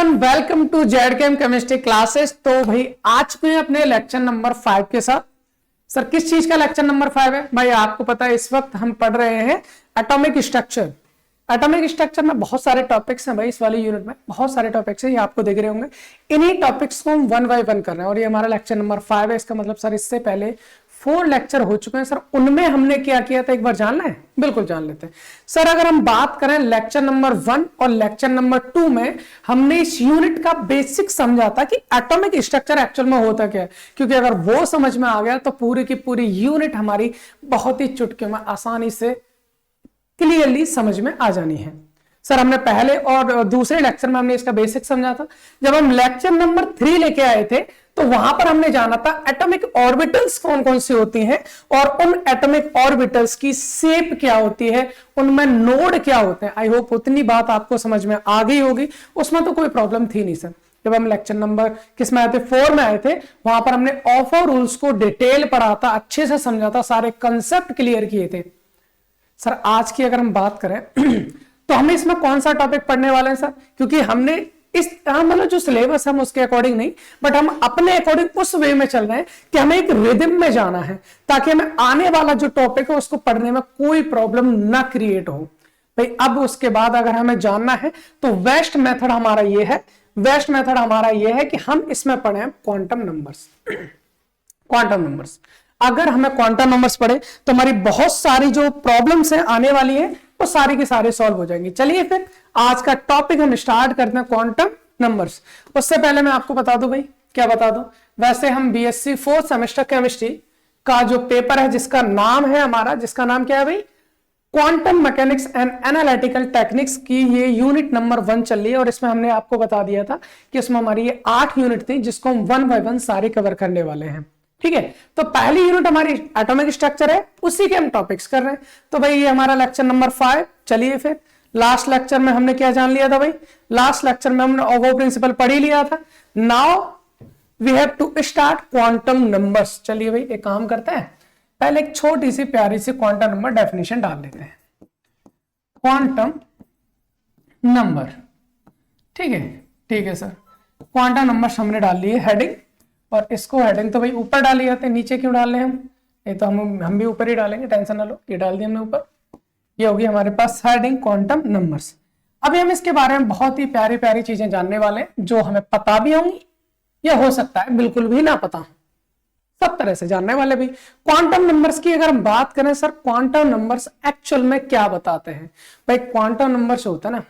Everyone, welcome to ZKM chemistry classes. तो भाई आज मैं अपने लेक्चर नंबर 5 के साथ। सर किस चीज का लेक्चर नंबर 5 है? भाई आपको पता है इस वक्त हम पढ़ रहे हैं एटॉमिक स्ट्रक्चर। एटॉमिक स्ट्रक्चर में बहुत सारे टॉपिक्स हैं भाई, इस वाली यूनिट में बहुत सारे टॉपिक्स हैं, ये आपको देख रहे होंगे। इन्हीं टॉपिक्स को हम 1 बाय 1 कर रहे हैं और ये हमारा लेक्चर नंबर 5 है। इसका मतलब सर इससे पहले 4 लेक्चर हो चुके हैं। सर उनमें हमने क्या किया था एक बार जानना है? बिल्कुल जान लेते हैं। सर अगर हम बात करें लेक्चर नंबर 1 और लेक्चर नंबर 2 में हमने इस यूनिट का बेसिक समझा था कि एटॉमिक स्ट्रक्चर एक्चुअल में होता क्या है, क्योंकि अगर वो समझ में आ गया तो पूरी की पूरी यूनिट हमारी बहुत ही चुटकी में आसानी से क्लियरली समझ में आ जानी है। सर हमने पहले और दूसरे लेक्चर में हमने इसका बेसिक समझा था। जब हम लेक्चर नंबर 3 लेके आए थे तो वहां पर हमने जाना था एटॉमिक ऑर्बिटल्स कौन कौन सी होती हैं और उन एटॉमिक ऑर्बिटल्स की शेप क्या होती है, उनमें नोड क्या होते हैं। आई होप उतनी बात आपको समझ में आ गई होगी, उसमें तो कोई प्रॉब्लम थी नहीं। सर जब हम लेक्चर नंबर किस में आए थे, 4 में आए थे, वहां पर हमने ऑफ और रूल्स को डिटेल पढ़ा था, अच्छे से समझा था, सारे कंसेप्ट क्लियर किए थे। सर आज की अगर हम बात करें तो हम इसमें कौन सा टॉपिक पढ़ने वाले हैं सर, क्योंकि हमने इस मतलब जो सिलेबस है हम उसके अकॉर्डिंग नहीं, बट हम अपने अकॉर्डिंग उस वे में चल रहे हैं कि हमें एक रिदम में जाना है ताकि हमें आने वाला जो टॉपिक है उसको पढ़ने में कोई प्रॉब्लम ना क्रिएट हो। भाई अब उसके बाद अगर हमें जानना है तो बेस्ट मेथड हमारा ये है, बेस्ट मेथड हमारा ये है कि हम इसमें पढ़े क्वांटम नंबर्स। क्वांटम नंबर्स अगर हमें क्वांटम नंबर्स पढ़े तो हमारी बहुत सारी जो प्रॉब्लम्स हैं आने वाली है वो सारी की सारी सॉल्व हो जाएंगी। चलिए फिर आज का टॉपिक हम स्टार्ट करते हैं, क्वांटम नंबर्स। उससे पहले मैं आपको बता दूं भाई, क्या बता दूं, वैसे हम बीएससी 4th सेमेस्टर केमिस्ट्री का जो पेपर है जिसका नाम है हमारा, जिसका नाम क्या है भाई, quantum mechanics and analytical techniques की ये यूनिट नंबर 1 चल रही है। और इसमें हमने आपको बता दिया था कि इसमें हमारी ये 8 यूनिट थी जिसको हम 1 बाय 1 सारे कवर करने वाले हैं। ठीक है, तो पहली यूनिट हमारी एटॉमिक स्ट्रक्चर है, उसी के हम टॉपिक्स कर रहे हैं। तो भाई ये हमारा लेक्चर नंबर 5। चलिए फिर लास्ट लेक्चर में हमने क्या जान लिया था भाई, लास्ट लेक्चर में हमने ओवो प्रिंसिपल पढ़ ही लिया था। Now we have to start quantum numbers. चलिए भाई एक काम करते हैं, पहले एक छोटी सी प्यारी सी क्वांटम नंबर डेफिनेशन डाल देते हैं। क्वांटम नंबर, ठीक है सर, क्वांटम नंबर्स हमने डाल लिए हेडिंग, और इसको हेडिंग तो भाई ऊपर डाली जाते हैं, नीचे क्यों डाल रहे हैं हम, ये तो हम भी ऊपर ही डालेंगे, टेंशन ना लो। ये डाल दिया हमने ऊपर, ये होगी हमारे पास हेडिंग क्वांटम नंबर्स। अभी हम इसके बारे में बहुत ही प्यारी प्यारी चीजें जानने वाले हैं जो हमें पता भी होंगी या हो सकता है बिल्कुल भी ना पता, सब तरह से जानने वाले भी। क्वांटम नंबर्स की अगर हम बात करें सर, क्वांटम नंबर्स एक्चुअल में क्या बताते हैं भाई, क्वांटम नंबर्स होता है ना,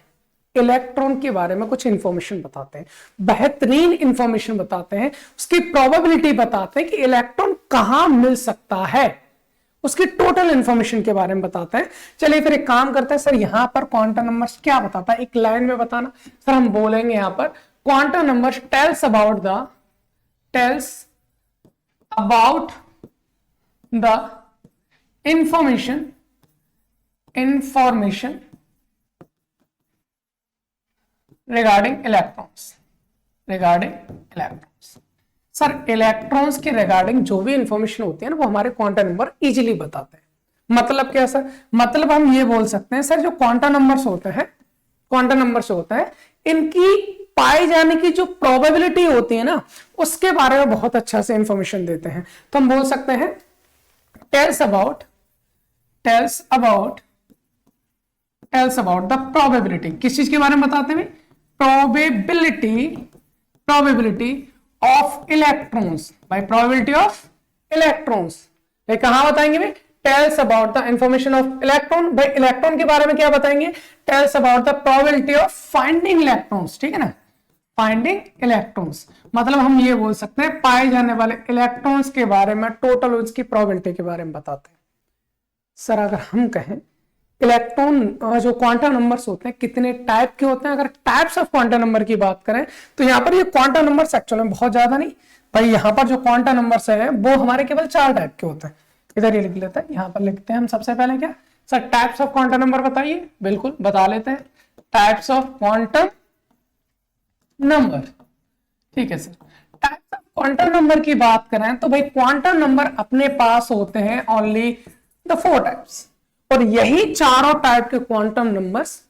इलेक्ट्रॉन के बारे में कुछ इंफॉर्मेशन बताते हैं, बेहतरीन इंफॉर्मेशन बताते हैं, उसकी प्रोबेबिलिटी बताते हैं कि इलेक्ट्रॉन कहां मिल सकता है, उसकी टोटल इंफॉर्मेशन के बारे में बताते हैं। चलिए फिर एक काम करते हैं सर, यहां पर क्वांटम नंबर्स क्या बताता है एक लाइन में बताना। सर हम बोलेंगे यहां पर quantum numbers tales about the information regarding electrons. Sir electrons के रिगार्डिंग जो भी इंफॉर्मेशन होती है ना वो हमारे क्वांटम नंबर इजीली बताते हैं। मतलब क्या सर, मतलब हम ये बोल सकते हैं सर जो क्वांटम नंबर्स होते हैं इनकी पाए जाने की जो प्रोबेबिलिटी होती है ना उसके बारे में बहुत अच्छा से इंफॉर्मेशन देते हैं। तो हम बोल सकते हैं टेल्स अबाउट द प्रोबेबिलिटी, किस चीज के बारे में बताते हैं, probability of electrons, bye probability of electrons. कहां बताएंगे भाई, tales about the information of electron. भाई इलेक्ट्रॉन के बारे में क्या बताएंगे, tales about the probability of finding electrons. ठीक है ना, फाइंडिंग इलेक्ट्रॉन्स मतलब हम ये बोल सकते हैं पाए जाने वाले इलेक्ट्रॉन्स के बारे में, टोटल उसकी प्रोबेबिलिटी के बारे में बताते हैं। सर अगर हम कहें इलेक्ट्रॉन जो क्वांटम नंबर्स होते हैं कितने टाइप के होते हैं, अगर टाइप्स ऑफ क्वांटम नंबर की बात करें तो यहाँ पर ये क्वांटम नंबर्स एक्चुअल में बहुत ज्यादा नहीं भाई, यहाँ पर जो क्वांटम नंबर्स है वो हमारे केवल 4 टाइप के होते हैं। इधर ये लिख लेते हैं, यहाँ पर लिखते हैं हम सबसे पहले क्या sir, types of quantum number बताइए। बिल्कुल बता लेते हैं, टाइप्स ऑफ क्वांटम नंबर। ठीक है sir, types of quantum number की बात करें तो भाई क्वांटम नंबर अपने पास होते हैं ओनली द 4 टाइप्स, और यही चारों टाइप के क्वांटम नंबर्स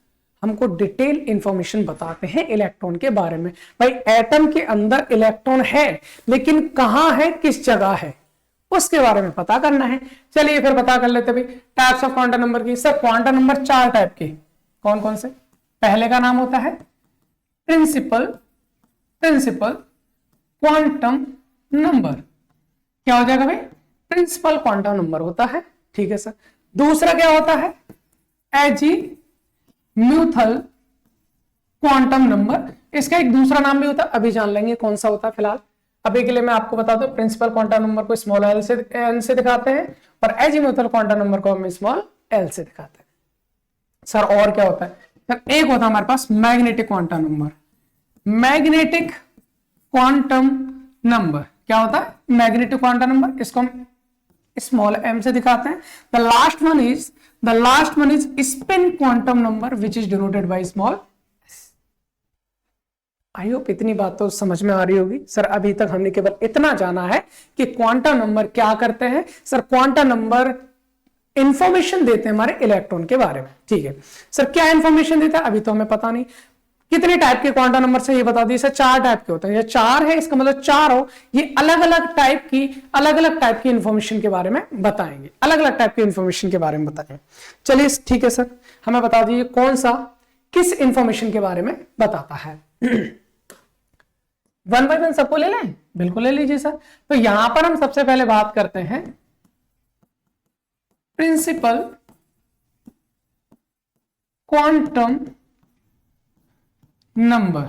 हमको डिटेल इंफॉर्मेशन बताते हैं इलेक्ट्रॉन के बारे में। भाई एटम के अंदर इलेक्ट्रॉन है, लेकिन कहां है, किस जगह है, उसके बारे में पता करना है। चलिए फिर पता कर लेते भाई टाइप्स ऑफ क्वांटम नंबर की। सर क्वांटम नंबर 4 टाइप के, कौन कौन से? पहले का नाम होता है प्रिंसिपल क्वांटम नंबर। क्या हो जाएगा भाई? प्रिंसिपल क्वांटम नंबर होता है, ठीक है सर। दूसरा क्या होता है? Azimuthal quantum number. इसका एक दूसरा नाम भी होता है, अभी जान लेंगे कौन सा होता है। फिलहाल अभी के लिए मैं आपको बता दूं, प्रिंसिपल क्वांटम नंबर को स्मॉल एल से एन से दिखाते हैं और एजीम्यूथल क्वांटम नंबर को हम स्मॉल एल से दिखाते हैं। सर और क्या होता है? सर एक होता है हमारे पास magnetic quantum number. Magnetic quantum number क्या होता है? मैग्नेटिक क्वांटम नंबर, इसको हम स्मॉल एम से दिखाते हैं। The last one is spin quantum number which is denoted by small. I hope इतनी बात तो समझ में आ रही होगी। सर अभी तक हमने केवल इतना जाना है कि क्वांटम नंबर क्या करते हैं। सर क्वांटम नंबर इंफॉर्मेशन देते हैं हमारे इलेक्ट्रॉन के बारे में, ठीक है। सर क्या इंफॉर्मेशन देता है अभी तो हमें पता नहीं। कितने टाइप के क्वांटम नंबर से ये बता दिए सर? 4 टाइप के होते हैं। ये 4 है, इसका मतलब 4 हो। ये अलग अलग टाइप की इंफॉर्मेशन के बारे में बताएंगे, अलग अलग टाइप की इंफॉर्मेशन के बारे में बताएंगे। चलिए ठीक है सर, हमें बता दीजिए कौन सा किस इंफॉर्मेशन के बारे में बताता है। 1 बाय 1 सबको ले लें? बिल्कुल ले लीजिए सर। तो यहां पर हम सबसे पहले बात करते हैं principal quantum number.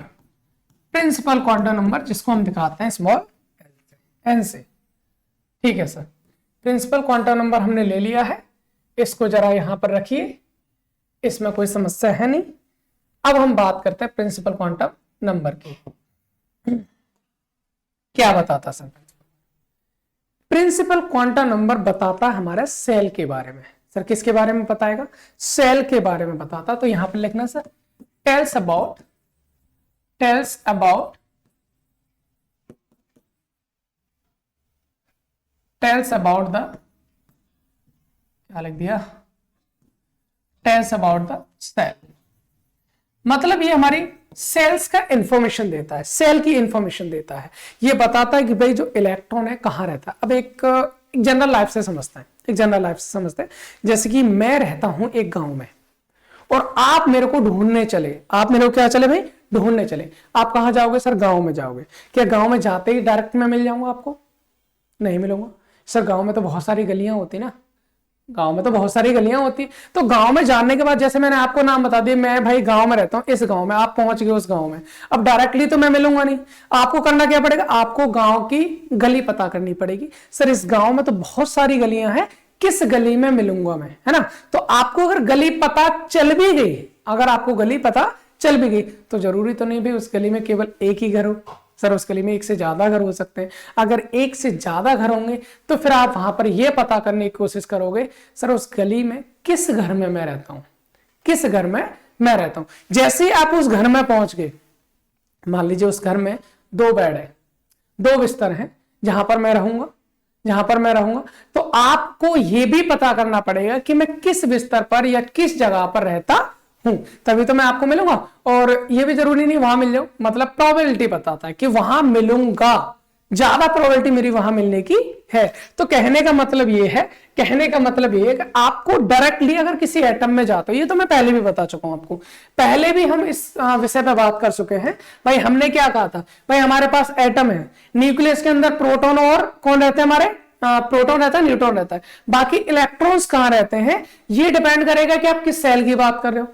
Principal quantum number जिसको हम दिखाते हैं स्मॉल एन से, ठीक है सर। प्रिंसिपल क्वांटम नंबर हमने ले लिया है, इसको जरा यहां पर रखिए, इसमें कोई समस्या है नहीं। अब हम बात करते हैं प्रिंसिपल क्वांटम नंबर की। क्या बताता सर? प्रिंसिपल क्वांटम नंबर बताता है हमारे सेल के बारे में। सर किसके बारे में बताएगा? सेल के बारे में बताता। तो यहां पर लिखना सर टेल्स अबाउट द, क्या लिख दिया? Tells about the shell. मतलब ये हमारी सेल्स का इंफॉर्मेशन देता है, सेल की इंफॉर्मेशन देता है। ये बताता है कि भाई जो इलेक्ट्रॉन है कहां रहता है। अब एक जनरल लाइफ से समझते हैं, जैसे कि मैं रहता हूं एक गांव में और आप मेरे को ढूंढने चले। आप मेरे को क्या चले भाई? ढूंढने चले। आप कहां जाओगे सर? गांव में जाओगे। क्या गांव में जाते ही डायरेक्ट में मिल जाऊंगा आपको? नहीं मिलूंगा सर। गांव में तो बहुत सारी गलियां होती ना, तो गांव में जाने के बाद जैसे मैंने आपको नाम बता दिया, मैं भाई गांव में रहता हूं, इस गांव में, आप पहुंच गए उस गांव में। अब डायरेक्टली तो मैं मिलूंगा नहीं, आपको करना क्या पड़ेगा? आपको गांव की गली पता करनी पड़ेगी। सर इस गांव में तो बहुत सारी गलियां हैं, किस गली में मिलूंगा मैं, है ना? तो आपको अगर गली पता चल भी गई, तो जरूरी तो नहीं भाई उस गली में केवल एक ही घर हो। सर उस गली में एक से ज्यादा घर हो सकते हैं। अगर एक से ज्यादा घर होंगे तो फिर आप वहां पर यह पता करने की कोशिश करोगे सर उस गली में किस घर में मैं रहता हूं। जैसे ही आप उस घर में पहुंच गए, मान लीजिए उस घर में 2 बेड है, 2 बिस्तर हैं जहां पर मैं रहूंगा, तो आपको यह भी पता करना पड़ेगा कि मैं किस बिस्तर पर या किस जगह पर रहता हूं, तभी तो मैं आपको मिलूंगा। और यह भी जरूरी नहीं वहां मिल जाऊं, मतलब प्रोबेबिलिटी बताता है कि वहां मिलूंगा, ज्यादा प्रोबेबिलिटी मेरी वहां मिलने की है। तो कहने का मतलब यह है कि आपको डायरेक्टली अगर किसी एटम में जाते हो, ये तो मैं पहले भी बता चुका हूं आपको, पहले भी हम इस विषय पर बात कर चुके हैं। भाई हमने क्या कहा था? भाई हमारे पास एटम है, न्यूक्लियस के अंदर प्रोटॉन और कौन रहते हैं हमारे? प्रोटॉन रहता है, न्यूट्रॉन रहता है। बाकी इलेक्ट्रॉन्स कहां रहते हैं ये डिपेंड करेगा कि आप किस सेल की बात कर रहे हो।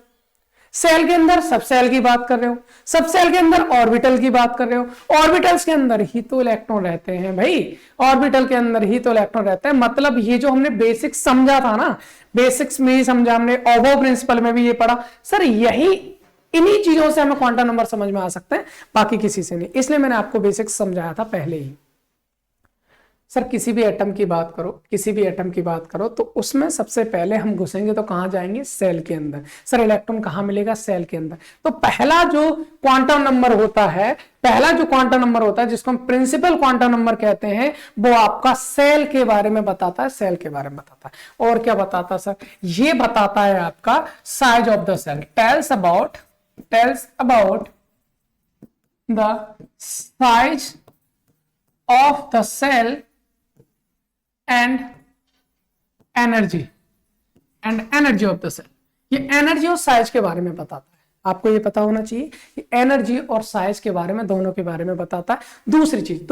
सेल के अंदर सब सेल की बात कर रहे हो, सब सेल के अंदर ऑर्बिटल की बात कर रहे हो, ऑर्बिटल्स के अंदर ही तो इलेक्ट्रॉन रहते हैं भाई, ऑर्बिटल के अंदर ही तो इलेक्ट्रॉन रहते हैं। मतलब ये जो हमने बेसिक्स समझा था ना, बेसिक्स में ही समझा हमने, ओवो प्रिंसिपल में भी ये पढ़ा सर, यही इन्हीं चीजों से हमें क्वांटम नंबर समझ में आ सकते हैं, बाकी किसी से नहीं। इसलिए मैंने आपको बेसिक्स समझाया था पहले ही। सर किसी भी एटम की बात करो, किसी भी एटम की बात करो तो उसमें सबसे पहले हम घुसेंगे तो कहां जाएंगे? सेल के अंदर। सर इलेक्ट्रॉन कहां मिलेगा? सेल के अंदर। तो पहला जो क्वांटम नंबर होता है, पहला जो क्वांटम नंबर होता है जिसको हम प्रिंसिपल क्वांटम नंबर कहते हैं, वो आपका सेल के बारे में बताता है, सेल के बारे में बताता है। और क्या बताता है सर? ये बताता है आपका size of the shell, tells about the size of the shell and energy of the shell. ये एनर्जी और साइज के बारे में बताता है। आपको ये पता होना चाहिए कि एनर्जी और साइज के बारे में, दोनों के बारे में बताता है। दूसरी चीज,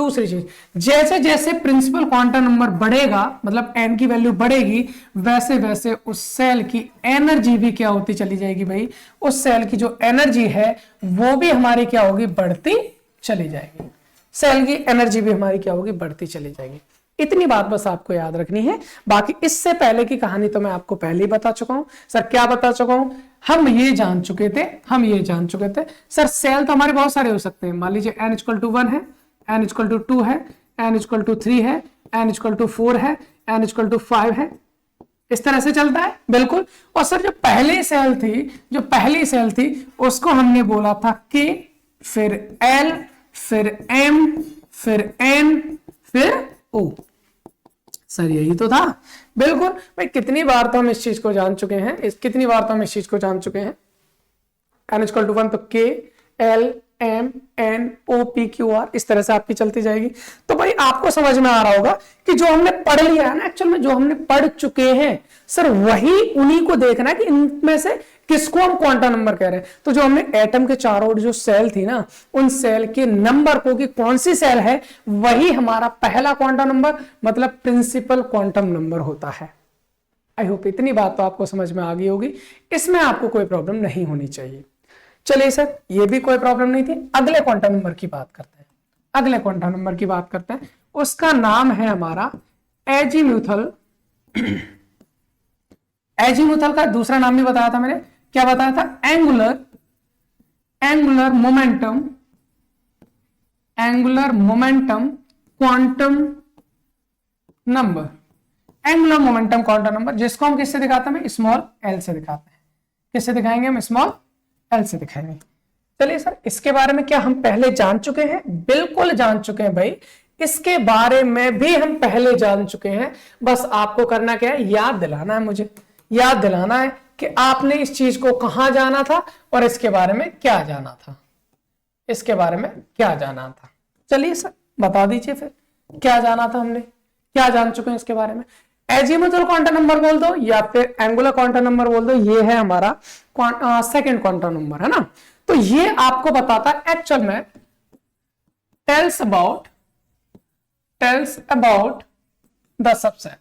जैसे जैसे प्रिंसिपल क्वांटम नंबर बढ़ेगा, मतलब एन की वैल्यू बढ़ेगी, वैसे वैसे उस सेल की एनर्जी भी क्या होती चली जाएगी भाई? उस सेल की जो एनर्जी है वो भी हमारी क्या होगी? बढ़ती चली जाएगी। सेल की एनर्जी भी हमारी क्या होगी? बढ़ती चली जाएगी। इतनी बात बस आपको याद रखनी है। बाकी इससे पहले की कहानी तो मैं आपको पहले ही बता चुका हूं। सर क्या बता चुका हूं? हम ये जान चुके थे सर सेल तो हमारे बहुत सारे हो सकते हैं। मान लीजिए n=1 है, n=2 है, n=3 है, n=4 है, n=5 है। इस तरह से चलता है, बिल्कुल। और सर जो पहली सेल थी उसको हमने बोला था K, फिर L, फिर M, फिर N, फिर O। सर यही तो था, बिल्कुल भाई। कितनी बार तो हम इस चीज को जान चुके हैं, n=1 तो K, L, M, N, O, P, Q, R, इस तरह से आपकी चलती जाएगी। तो भाई आपको समझ में आ रहा होगा कि जो हमने पढ़ लिया है ना, एक्चुअल में जो हमने पढ़ चुके हैं सर, वही उन्हीं को देखना है कि इनमें से किसको हम क्वांटम नंबर कह रहे हैं। तो जो हमने एटम के चारों ओर जो सेल थी ना, उन सेल के नंबर को कि कौन सी सेल है, वही हमारा पहला क्वांटम नंबर, मतलब प्रिंसिपल क्वांटम नंबर होता है। आई होप इतनी बात तो आपको समझ में आ गई होगी। इसमें आपको कोई प्रॉब्लम नहीं होनी चाहिए। चलिए सर, ये भी कोई प्रॉब्लम नहीं थी। अगले क्वांटम नंबर की बात करते हैं। उसका नाम है हमारा एजीम्यूथल। एजीम्यूथल का दूसरा नाम भी बताया था मैंने। क्या बताया था? Angular momentum quantum number. Angular momentum quantum number, जिसको हम किससे दिखाते हैं? स्मॉल एल से दिखाते हैं। किससे दिखाएंगे हम? स्मॉल एल से दिखाएंगे। चलिए सर, इसके बारे में क्या हम पहले जान चुके हैं? बिल्कुल जान चुके हैं भाई। इसके बारे में भी हम पहले जान चुके हैं। बस आपको करना क्या है? याद दिलाना है मुझे। याद दिलाना है कि आपने इस चीज को कहां जाना था और इसके बारे में क्या जाना था। चलिए सर, बता दीजिए फिर क्या जाना था हमने, क्या जान चुके हैं इसके बारे में। एजीमुथल क्वांटम नंबर बोल दो या फिर एंगुलर क्वांटम नंबर बोल दो, ये है हमारा सेकंड क्वांटम नंबर, है ना। तो ये आपको बताता है एक्चुअल में tales about the subshell.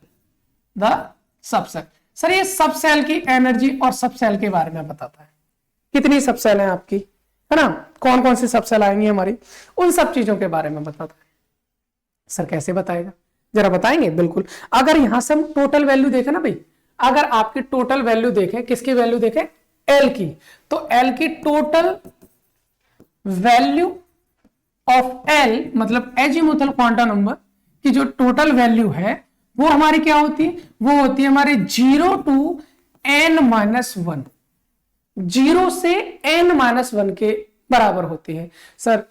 Sir ये सब सेल की एनर्जी और सब सेल के बारे में बताता है। कितनी सब सेल है आपकी, है ना, कौन कौन सी सब सेल आएंगी हमारी, उन सब चीजों के बारे में बताता है। सर कैसे बताएगा, जरा बताएंगे। बिल्कुल, अगर यहां से हम टोटल वैल्यू देखें ना भाई, अगर आपकी टोटल वैल्यू देखें, किसकी वैल्यू देखें? एल की। तो एल की टोटल वैल्यू ऑफ एल, मतलब एजीमुथल क्वांटम नंबर की जो टोटल वैल्यू है वो हमारी क्या होती है? वो होती है हमारी 0 to n-1, 0 से n-1 के बराबर होती है। सर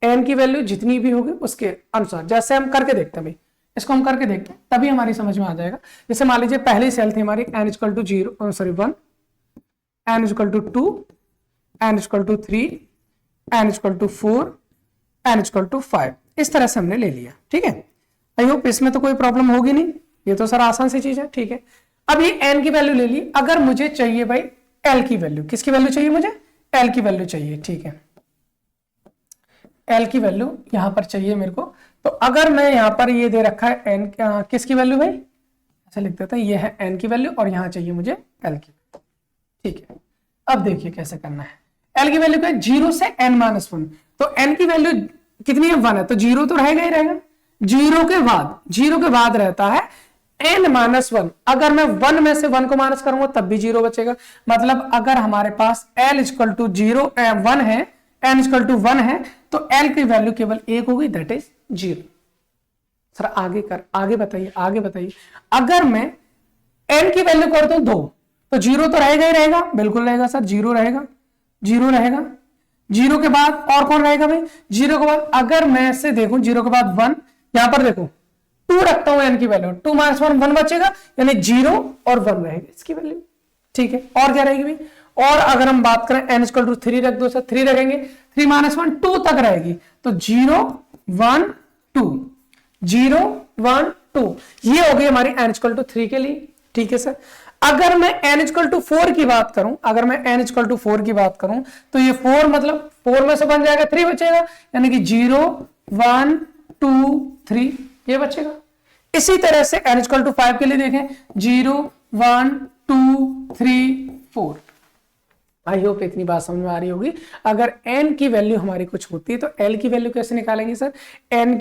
n की वैल्यू जितनी भी होगी उसके अनुसार, जैसे हम करके देखते हैं भाई, इसको हम करके देखते हैं तभी हमारी समझ में आ जाएगा। जैसे मान लीजिए पहली सेल थी हमारी n = 1, n = 2, n = 3, n = 4, n = 5, इस तरह से हमने ले लिया। ठीक है, आई होप इसमें तो कोई प्रॉब्लम होगी नहीं, ये तो सर आसान सी चीज है। ठीक है, अब ये n की वैल्यू ले ली। अगर मुझे चाहिए भाई l की वैल्यू, किसकी वैल्यू चाहिए मुझे? l की वैल्यू चाहिए। ठीक है, l की वैल्यू यहां पर चाहिए मेरे को। तो अगर मैं यहां पर ये दे रखा है n, किसकी वैल्यू भाई, ऐसा लिख देता है, ये है n की वैल्यू और यहां चाहिए मुझे l की। ठीक है, अब देखिए कैसे करना है। l की वैल्यू क्या है? 0 से n-1। तो n की वैल्यू कितनी है? 1 है, तो 0 तो रहेगा ही रहेगा। 0 के बाद रहता है n-1। अगर मैं 1 में से 1 को माइनस करूंगा तब भी 0 बचेगा। मतलब अगर हमारे पास l = 0 1 है, n = 1 है, तो l की वैल्यू केवल 1 होगी, दैट इज 0। सर आगे बताइए। अगर मैं n की वैल्यू कर दूं 2 तो 0 तो रहेगा ही रहेगा, बिल्कुल रहेगा सर, 0 रहेगा। 0 के बाद और कौन रहेगा भाई? 0 के बाद अगर मैं से देखूं 0 के बाद 1, यहां पर देखो 2 रखता हूं n की वैल्यू, 2 - 1 1 बचेगा, यानी 0 और 1 रहेगी इसकी वैल्यू। ठीक है, और क्या रहेगी भाई? और अगर हम बात करें n = 3 रख दो सर, 3 रखेंगे, 3 - 1 2 तक रहेगी, तो 0 1 2 0 1 2, ये हो गई हमारी n = 3 के लिए। ठीक है सर, अगर मैं n = 4 की बात करूं, तो ये 4 मतलब 4 में से बन जाएगा 3 बचेगा, यानी कि 0 1 2 3 ये बचेगा। इसी तरह से n = 5 के लिए देखें, 0 1 2 3 4। आई होप इतनी बात समझ में आ रही होगी। अगर n की वैल्यू हमारी कुछ होती है तो l की वैल्यू कैसे निकालेंगे सर? l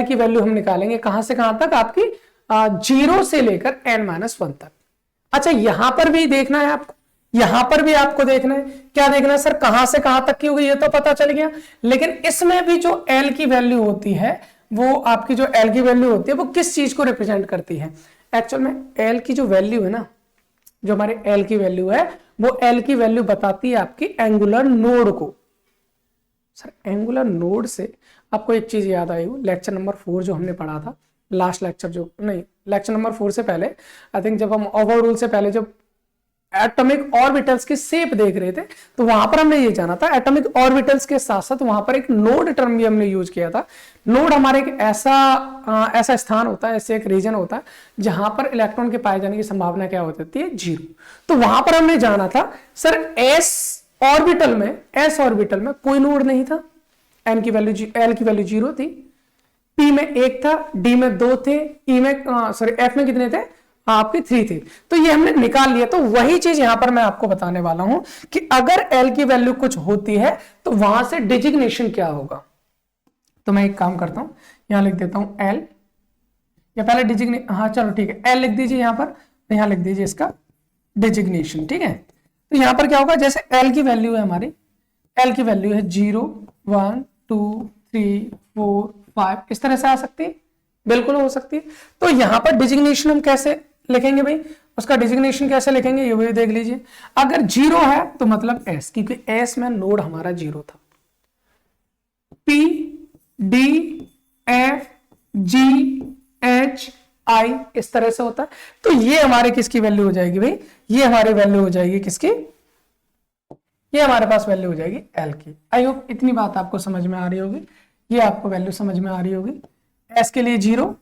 की वैल्यू हम निकालेंगे कहां से कहां तक? आपकी 0 से लेकर n - 1 तक। अच्छा, यहां पर भी देखना है आपको, देखना है, क्या देखना है सर? कहां से कहां तक की होगी ये तो पता चल गया, लेकिन इसमें भी जो l की वैल्यू होती है, वो आपकी जो l की वैल्यू होती है वो किस चीज को रिप्रेजेंट करती है? एक्चुअल में l की जो वैल्यू है ना, जो हमारे l की वैल्यू है, वो l की वैल्यू बताती है आपकी एंगुलर नोड को। सर एंगुलर नोड से आपको एक चीज याद आई हो, लेक्चर नंबर 4 जो हमने पढ़ा था, लास्ट लेक्चर जो नहीं, लेक्चर नंबर 4 से पहले, आई थिंक जब हम ओवरऑल से पहले जब एटॉमिक ऑर्बिटल्स की शेप देख रहे थे, तो वहां पर हमने ये जाना था एटॉमिक ऑर्बिटल्स के साथ साथ वहां पर एक नोड टर्म भी हमने यूज किया था। नोड हमारे एक ऐसा स्थान होता है, ऐसे एक रीजन होता है जहां पर इलेक्ट्रॉन के पाए जाने की संभावना क्या होती है? 0। तो वहां पर हमने जाना था सर एस ऑर्बिटल में कोई नोड नहीं था, एल की वैल्यू 0 थी, पी में 1 था, डी में 2 थे, ई में एफ में कितने थे? आपके 3 थे। तो ये हमने निकाल लिया। तो वही चीज यहां पर मैं आपको बताने वाला हूं कि अगर एल की वैल्यू कुछ होती है तो वहां से डिजिग्नेशन क्या होगा। तो मैं एक काम करता हूं, यहां लिख देता हूं एल, या पहले डिजिग्नेशन, हाँ चलो ठीक है, एल लिख दीजिए यहां पर, तो यहां लिख दीजिए इसका डिजिग्नेशन। ठीक है, तो यहां पर क्या होगा, जैसे एल की वैल्यू है हमारी, एल की वैल्यू है 0 1 2 3 4 5, इस तरह से आ सकती है, बिल्कुल हो सकती है। तो यहां पर डिजिग्नेशन हम कैसे लिखेंगे भाई? उसका डिजिग्नेशन कैसे लिखेंगे ये भी देख लीजिए। अगर 0 है तो मतलब S, क्योंकि S में नोड हमारा 0 था। P D F G H I इस तरह से होता है। तो ये हमारे किसकी वैल्यू हो जाएगी भाई? ये हमारी वैल्यू हो जाएगी किसकी? ये हमारे पास वैल्यू हो जाएगी L की। आई होप इतनी बात आपको समझ में आ रही होगी, ये आपको वैल्यू समझ में आ रही होगी। S के लिए 0,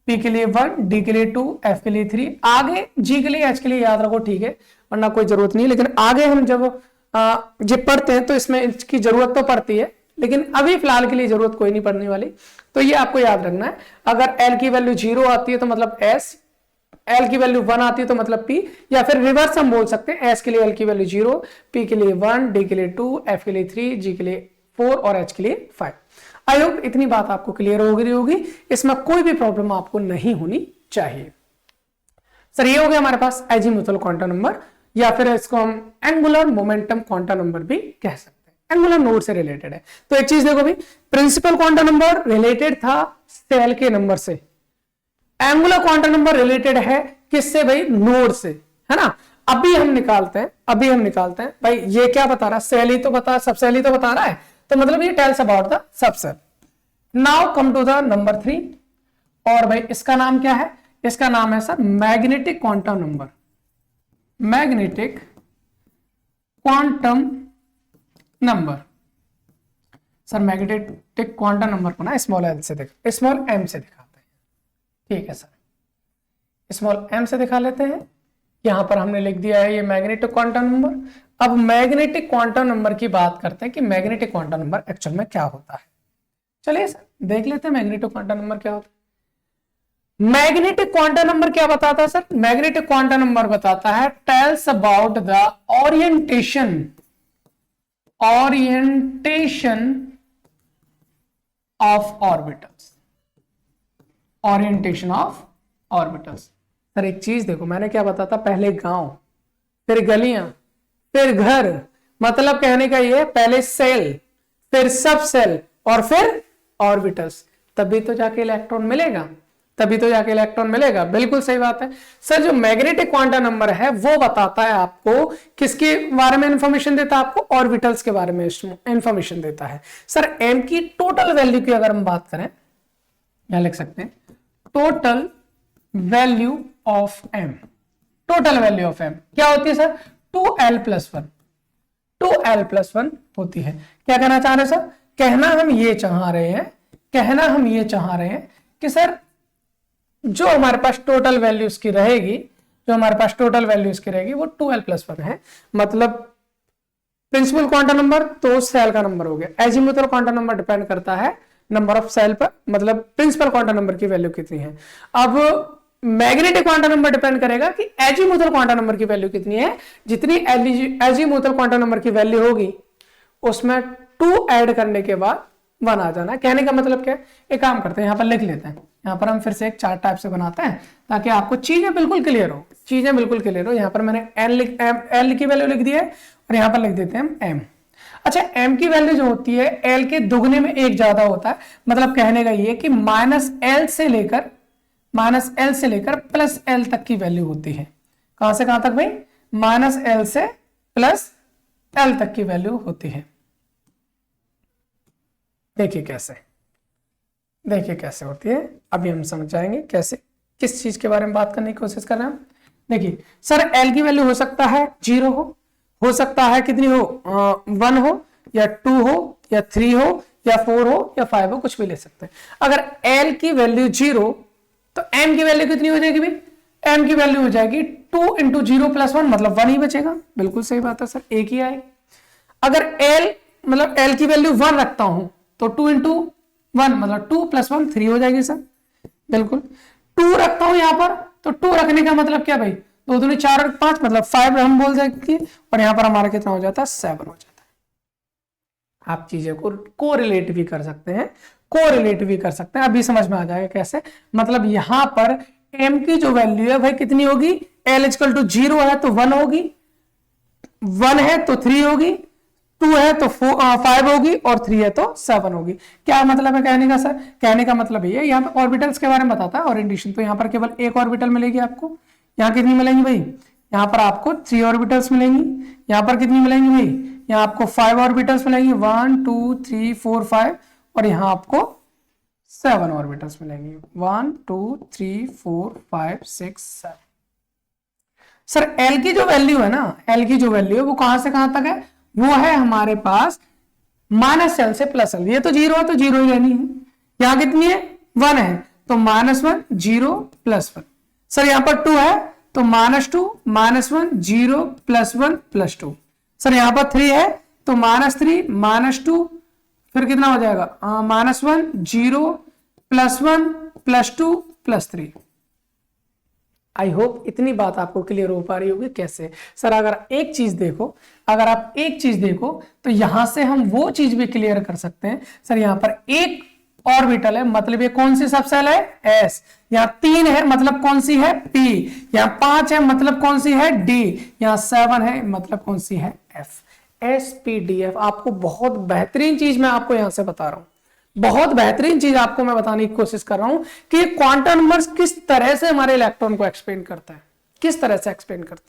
P के लिए 1, D के लिए 2, F के लिए 3, आगे G के लिए H के लिए याद रखो, ठीक है, वरना कोई जरूरत नहीं। लेकिन आगे हम जब पढ़ते हैं तो इसमें इसकी जरूरत तो पड़ती है, लेकिन अभी फिलहाल के लिए जरूरत कोई नहीं पड़ने वाली। तो ये आपको याद रखना है, अगर L की वैल्यू 0 आती है तो मतलब S, L की वैल्यू 1 आती है तो मतलब P, या फिर रिवर्स हम बोल सकते हैं, S के लिए L की वैल्यू 0, P के लिए 1, D के लिए 2, F के लिए 3, G के लिए 4 और H के लिए 5। आई होप इतनी बात आपको क्लियर हो गई होगी, इसमें कोई भी प्रॉब्लम आपको नहीं होनी चाहिए। सर ये हो गया हमारे पास एजीमुथल क्वांटम नंबर, या फिर इसको हम एंगुलर मोमेंटम क्वांटम नंबर भी कह सकते हैं, एंगुलर नोड से रिलेटेड है। तो एक चीज देखो भाई, प्रिंसिपल क्वांटम नंबर रिलेटेड था सेल के नंबर से, एंगुलर क्वांटम नंबर रिलेटेड है किससे भाई? नोड से, है ना। अभी हम निकालते हैं भाई, ये क्या बता रहा है? सेल ही तो बता, सब सेल ही तो बता रहा है, तो मतलब ये tells about the subshell. Now come to the number 3, और भाई इसका नाम क्या है? इसका नाम है sir magnetic quantum number, magnetic quantum number. Sir magnetic quantum number को ना स्मॉल m से दिखाते हैं, ठीक है सर, स्मॉल m से दिखा लेते हैं। यहां पर हमने लिख दिया है ये मैग्नेटिक क्वांटम नंबर। अब मैग्नेटिक क्वांटम नंबर की बात करते हैं कि मैग्नेटिक क्वांटम नंबर एक्चुअल में क्या होता है। चलिए सर देख लेते हैं मैग्नेटिक क्वांटम नंबर क्या होता है। मैग्नेटिक क्वांटम नंबर क्या बताता है सर? मैग्नेटिक क्वांटम नंबर बताता है tales about the orientation of orbitals, orientation of orbitals. Sir एक चीज देखो, मैंने क्या बताता, पहले गांव, फिर गलियां, फिर घर, मतलब कहने का ये पहले सेल, फिर सब सेल और फिर ऑर्बिटल्स। तभी तो जाके इलेक्ट्रॉन मिलेगा, तभी तो जाके इलेक्ट्रॉन मिलेगा। बिल्कुल सही बात है सर। जो मैग्नेटिक क्वांटम नंबर है वो बताता है आपको किसके बारे में इंफॉर्मेशन देता है, आपको ऑर्बिटल्स के बारे में इंफॉर्मेशन देता है। सर एम की टोटल वैल्यू की अगर हम बात करें, यहां लिख सकते हैं total value of m. Total value of m क्या होती है सर? 2l+1, 2l+1 होती है। क्या कहना चाह रहे हैं सर? कहना हम ये चाह रहे हैं कि सर जो हमारे पास टोटल वैल्यूज की रहेगी, वो 2l+1 है। मतलब प्रिंसिपल क्वांटम नंबर तो सेल का नंबर हो गया। एजीमुथल क्वांटम नंबर डिपेंड करता है नंबर ऑफ सेल पर, मतलब प्रिंसिपल क्वांटम नंबर की वैल्यू कितनी है। अब मैग्नेटिक क्वांटम नंबर डिपेंड करेगा कि एजीमुथल क्वांटम नंबर की वैल्यू कितनी है। जितनी एजीमुथल क्वांटम नंबर की वैल्यू होगी उसमें 2 ऐड करने के बाद 1 आ जाना। कहने का मतलब क्या है? एक काम करते हैं, यहां पर लिख लेते हैं। यहां पर हम फिर से एक चार्ट टाइप से बनाते हैं ताकि आपको चीजें बिल्कुल क्लियर हो। यहां पर मैंने एल की वैल्यू लिख दी है और यहां पर लिख देते हैं एम। अच्छा, एम की वैल्यू जो होती है एल के दुगने में 1 ज्यादा होता है। मतलब कहने का ये कि -l से लेकर +l तक की वैल्यू होती है। कहां से कहां तक भाई? -l से +l तक की वैल्यू होती है। देखिए कैसे होती है, अभी हम समझ जाएंगे कैसे, किस चीज के बारे में बात करने की कोशिश कर रहे हैं हम। देखिए सर एल की वैल्यू हो सकता है 0 हो सकता है कितनी हो, 1 हो या 2 हो या 3 हो या 4 हो या 5 हो, कुछ भी ले सकते हैं। अगर एल की वैल्यू 0 तो एम की वैल्यू कितनी हो जाएगी भाई? एम की वैल्यू हो जाएगी 2 × 0 + 1, मतलब 1 ही बचेगा। बिल्कुल सही बात है सर, एक ही आएगी। अगर एल मतलब एल की वैल्यू 1 रखता हूं तो 2 × 1 मतलब 2 + 1 3 हो जाएगी सर। बिल्कुल 2 रखता हूं यहां पर तो 2 रखने का मतलब क्या भाई? 2 दूनी 4 और 5 मतलब 5 हम बोल सकते हैं। और यहां पर हमारा कितना हो जाता है? 7 हो जाता है। आप चीजें को कोरिलेट भी कर सकते हैं, अभी समझ में आ जाएगा कैसे। मतलब यहां पर m की जो वैल्यू है भाई कितनी होगी? l = 0 है तो 1 होगी, 1 है तो 3 होगी, 2 है तो 5 होगी और 3 है तो 7 होगी। क्या मतलब है कहने का सर? कहने का मतलब ये है, यहाँ पे ऑर्बिटल्स के बारे में बताता है ओरिएंटेशन। तो यहाँ पर केवल एक ऑर्बिटल मिलेगी आपको। यहाँ कितनी मिलेंगी भाई? यहाँ पर आपको 3 ऑर्बिटल्स मिलेंगी। यहाँ पर कितनी मिलेंगी भाई? यहाँ आपको 5 ऑर्बिटल्स मिलेंगी, 1 2 3 4 5, और यहाँ आपको 7 ऑर्बिटल्स मिलेंगी, 1 2 3 4 5 6 7। सर एल की जो वैल्यू है ना, एल की जो वैल्यू है वो कहां से कहां तक है? वो है हमारे पास -l से +l। ये तो 0 है तो 0 ही रहनी है। यहां कितनी है? 1 है तो -1 0 +1। सर यहां पर 2 है तो -2 -1 0 +1 +2। सर यहां पर 3 है तो -3 -2 फिर कितना हो जाएगा? -1 0 +1 +2 +3। आई होप इतनी बात आपको क्लियर हो पा रही होगी। कैसे सर? अगर आप एक चीज देखो तो यहां से हम वो चीज भी क्लियर कर सकते हैं। सर यहां पर एक ऑर्बिटल है मतलब ये कौन सी सबसेल है? s। यहां 3 है मतलब कौन सी है? p। यहां 5 है मतलब कौन सी है? d। यहां 7 है मतलब कौन सी है? f। s p d f। आपको बहुत बेहतरीन चीज मैं आपको यहां से बता रहा हूं, बहुत बेहतरीन चीज आपको मैं बताने की कोशिश कर रहा हूं कि क्वांटम नंबर्स किस तरह से हमारे इलेक्ट्रॉन को एक्सप्लेन करता है, किस तरह से एक्सप्लेन करता है।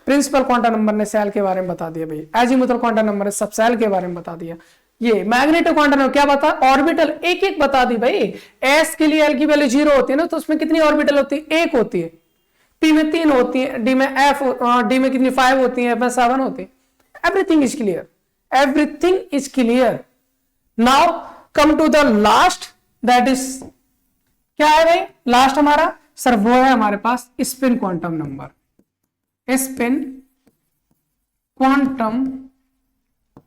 प्रिंसिपल क्वांटम नंबर ने सेल के बारे में बता दिया भाई, एजीमुथल क्वांटम नंबर ने सब सेल के बारे में बता दिया। ये मैग्नेटिक क्वांटम नंबर क्या बता? ऑर्बिटल एक एक बता दी भाई। एस के लिए एल की वैल्यू 0 होती है ना, तो उसमें कितनी ऑर्बिटल होती है? 1 होती है। पी में 3 होती है, डी में डी में कितनी 5 होती है, एफ में 7 होती है। Everything is clear, everything is clear. Now come to the last, that is क्या है भाई? लास्ट हमारा सर वो है हमारे पास spin quantum number. Spin quantum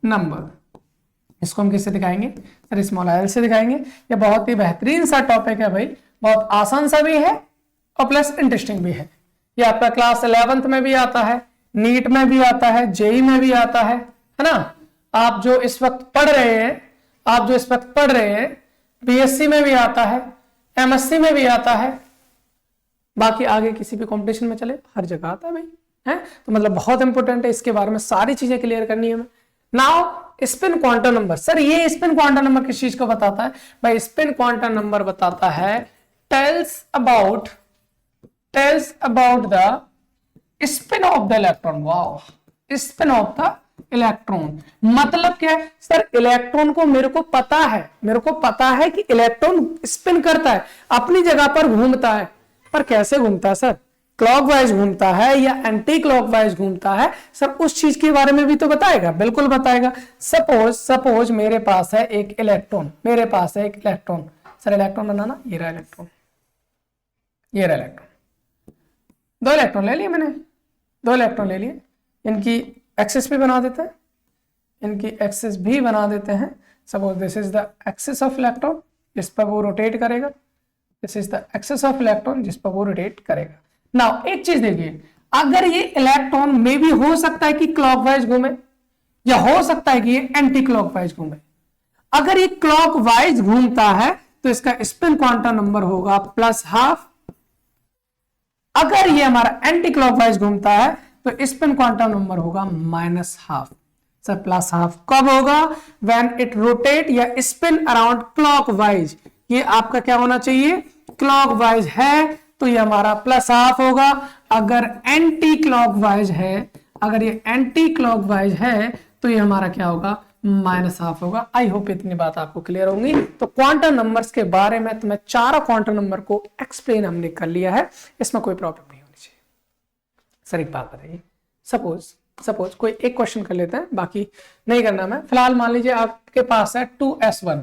number इसको हम किससे दिखाएंगे? सर स्मॉल l से दिखाएंगे। ये बहुत ही बेहतरीन सा टॉपिक है भाई, बहुत आसान सा भी है और प्लस इंटरेस्टिंग भी है। ये आपका क्लास 11th में भी आता है, नीट में भी आता है, जेई में भी आता है ना। आप जो इस वक्त पढ़ रहे हैं बीएससी में भी आता है, एमएससी में भी आता है, बाकी आगे किसी भी कंपटीशन में चले हर जगह आता है भाई, है। तो मतलब बहुत इंपॉर्टेंट है, इसके बारे में सारी चीजें क्लियर करनी है हमें। Now spin quantum number. Sir ये स्पिन क्वांटम नंबर किस चीज को बताता है भाई? स्पिन क्वांटम नंबर बताता है tales about the spin off the electron. Wow, spin off the electron मतलब क्या है सर? इलेक्ट्रॉन को मेरे को पता है कि इलेक्ट्रॉन स्पिन करता है, अपनी जगह पर घूमता है, पर कैसे घूमता है सर? क्लॉकवाइज घूमता है या एंटी क्लॉकवाइज घूमता है सर? उस चीज के बारे में भी तो बताएगा, बिल्कुल बताएगा। सपोज मेरे पास है एक इलेक्ट्रॉन, सर इलेक्ट्रॉन बनाना, ये रहा इलेक्ट्रॉन, दो इलेक्ट्रॉन ले लिए मैंने, इनकी एक्सिस भी बना देते हैं, suppose this is the axis of electron जिस पर वो रोटेट करेगा, this is the axis of electron जिस पर वो रोटेट करेगा। नाउ एक चीज देखिए, अगर ये इलेक्ट्रॉन में भी हो सकता है कि क्लॉकवाइज घूमे, या हो सकता है कि ये एंटी क्लॉकवाइज घूमे। अगर ये क्लॉकवाइज घूमता है तो इसका स्पिन क्वांटम नंबर होगा +12। अगर ये हमारा एंटी क्लॉकवाइज घूमता है तो स्पिन क्वांटम नंबर होगा -12। सर +12 कब होगा? व्हेन इट रोटेट या स्पिन अराउंड क्लॉकवाइज। ये आपका क्या होना चाहिए? क्लॉकवाइज है तो ये हमारा +12 होगा। अगर एंटी क्लॉकवाइज है तो ये हमारा क्या होगा? -12 होगा। आई होप इतनी बात आपको क्लियर होंगी। तो क्वांटम नंबर्स के बारे में तुम्हें चारों क्वांटम नंबर को एक्सप्लेन हमने कर लिया है, इसमें कोई प्रॉब्लम नहीं होनी चाहिए। सर एक बात बताइए, सपोज कोई एक क्वेश्चन कर लेते हैं, बाकी नहीं करना मैं। फिलहाल मान लीजिए आपके पास है 2s1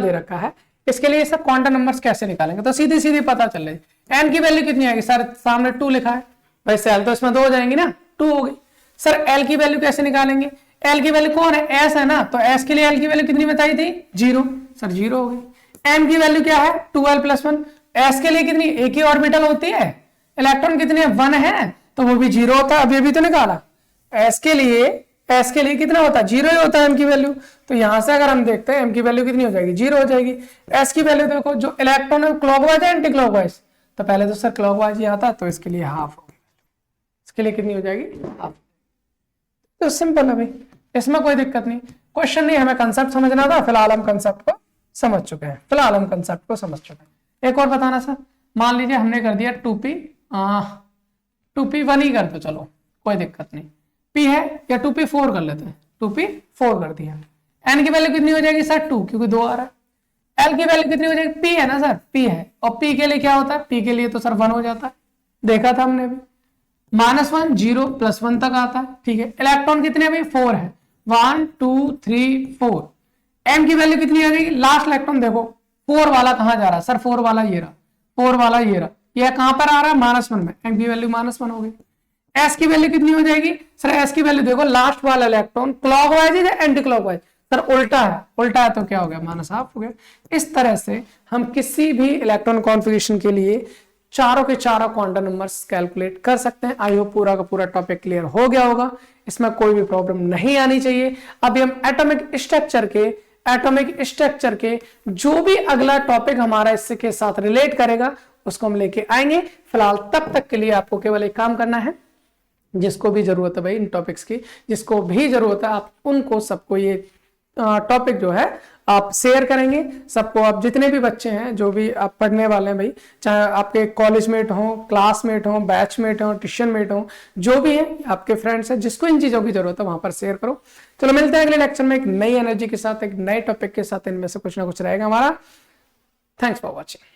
दे रखा है। इसके लिए सब क्वांटम नंबर्स कैसे निकालेंगे? तो सीधी पता चल रही, n की वैल्यू कितनी आएगी? सर सामने 2 लिखा है भाई, सेल तो इसमें 2 हो जाएंगी ना, 2 हो गई। सर l की वैल्यू कैसे निकालेंगे? l की वैल्यू कौन है? s है ना, तो s के लिए l की वैल्यू कितनी बताई थी? 0। सर 0 हो गई। m की वैल्यू क्या है? 2l+1। s के लिए कितनी? एक ही ऑर्बिटल होती है, इलेक्ट्रॉन कितने? 1 है, तो वो भी 0 होता है। अभी तो निकाला। s के लिए कितना होता है? 0 ही होता है m की वैल्यू। तो यहां से अगर हम देखते हैं m की वैल्यू कितनी हो जाएगी? 0 हो जाएगी। s की वैल्यू देखो, जो इलेक्ट्रॉन है क्लॉकवाइज है एंटी क्लॉकवाइज? तो पहले तो सर क्लॉकवाइज ही आता, तो इसके लिए हाफ होगी। इसके लिए कितनी हो जाएगी? हाफ। तो सिंपल है भाई, इसमें कोई दिक्कत नहीं, क्वेश्चन नहीं, हमें कंसेप्ट समझना था। फिलहाल हम कंसेप्ट को समझ चुके हैं। एक और बताना सर, मान लीजिए हमने कर दिया 2p1 ही कर दो, चलो कोई दिक्कत नहीं। p है या 2p4 कर लेते हैं, 2p4 कर दिया। n की वैल्यू कितनी हो जाएगी सर? 2, क्योंकि 2 आ रहा है। l की वैल्यू कितनी हो जाएगी? p है ना सर, p है। और p के लिए क्या होता है? p के लिए तो सर 1 हो जाता है, देखा था हमने भी। -1 0 +1 तक आता है, ठीक है। इलेक्ट्रॉन कितने अभी? 4 है, 1 2 3 4। m की वैल्यू कितनी आ जाएगी? लास्ट इलेक्ट्रॉन देखो 4 वाला कहां जा रहा है? सर 4 वाला ये रहा, 4 वाला ये रहा, यह कहां पर आ रहा है? -1 में। m की वैल्यू -1 हो गई। s की वैल्यू कितनी हो जाएगी? सर s की वैल्यू देखो, लास्ट वाला इलेक्ट्रॉन क्लॉकवाइज है या एंटी क्लॉकवाइज? सर उल्टा है तो क्या हो गया? -12 हो गया। इस तरह से हम किसी भी इलेक्ट्रॉन कॉन्फ़िगरेशन के लिए चारों के चारों क्वांटम नंबर्स कैलकुलेट कर सकते हैं। आई होप पूरा का पूरा टॉपिक क्लियर हो गया होगा, इसमें कोई भी प्रॉब्लम नहीं आनी चाहिए। अभी हम एटॉमिक स्ट्रक्चर के जो भी अगला टॉपिक हमारा इससे के साथ रिलेट करेगा उसको हम लेके आएंगे। फिलहाल तब तक के लिए आपको केवल एक काम करना है, जिसको भी जरूरत है भाई इन टॉपिक्स की, जिसको भी जरूरत है आप उनको सबको ये टॉपिक जो है आप शेयर करेंगे सबको। आप जितने भी बच्चे हैं जो भी आप पढ़ने वाले हैं भाई, चाहे आपके कॉलेजमेट हो, क्लासमेट हो, बैचमेट हो, ट्यूशन मेट हो, जो भी है आपके फ्रेंड्स हैं, जिसको इन चीजों की जरूरत है वहां पर शेयर करो। चलो मिलते हैं अगले लेक्चर में एक नई एनर्जी के साथ, एक नए टॉपिक के साथ। इनमें से कुछ ना कुछ रहेगा हमारा। Thanks for watching.